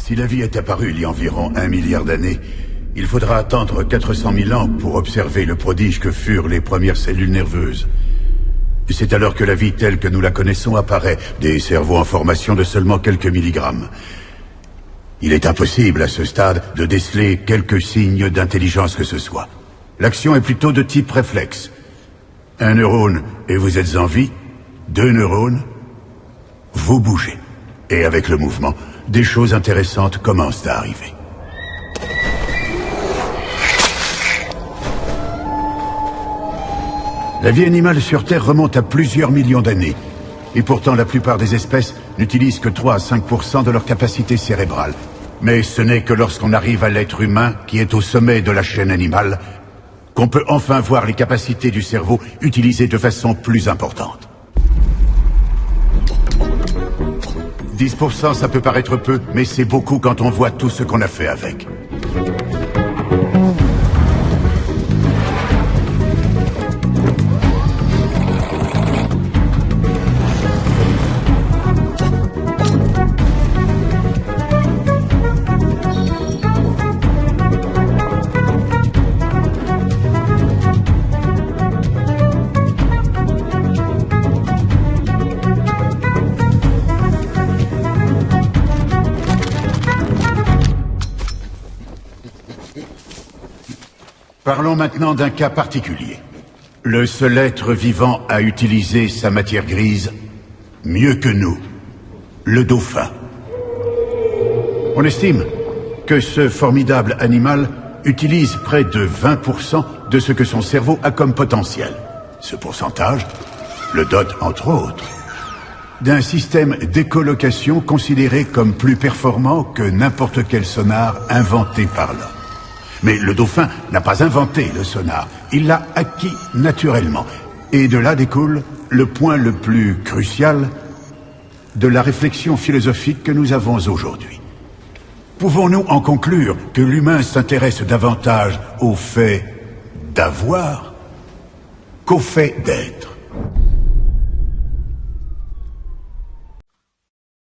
Si la vie est apparue il y a environ 1 milliard d'années, il faudra attendre 400 000 ans pour observer le prodige que furent les premières cellules nerveuses. C'est alors que la vie telle que nous la connaissons apparaît, des cerveaux en formation de seulement quelques milligrammes. Il est impossible à ce stade de déceler quelques signes d'intelligence que ce soit. L'action est plutôt de type réflexe. 1 neurone et vous êtes en vie, 2 neurones, vous bougez. Et avec le mouvement, des choses intéressantes commencent à arriver. La vie animale sur Terre remonte à plusieurs millions d'années. Et pourtant, la plupart des espèces n'utilisent que 3 à 5% de leur capacité cérébrale. Mais ce n'est que lorsqu'on arrive à l'être humain, qui est au sommet de la chaîne animale, qu'on peut enfin voir les capacités du cerveau utilisées de façon plus importante. 10%, ça peut paraître peu, mais c'est beaucoup quand on voit tout ce qu'on a fait avec. Parlons maintenant d'un cas particulier. Le seul être vivant à utiliser sa matière grise mieux que nous, le dauphin. On estime que ce formidable animal utilise près de 20% de ce que son cerveau a comme potentiel. Ce pourcentage le dote, entre autres, d'un système d'écholocation considéré comme plus performant que n'importe quel sonar inventé par l'homme. Mais le dauphin n'a pas inventé le sonar, il l'a acquis naturellement. Et de là découle le point le plus crucial de la réflexion philosophique que nous avons aujourd'hui. Pouvons-nous en conclure que l'humain s'intéresse davantage au fait d'avoir qu'au fait d'être ?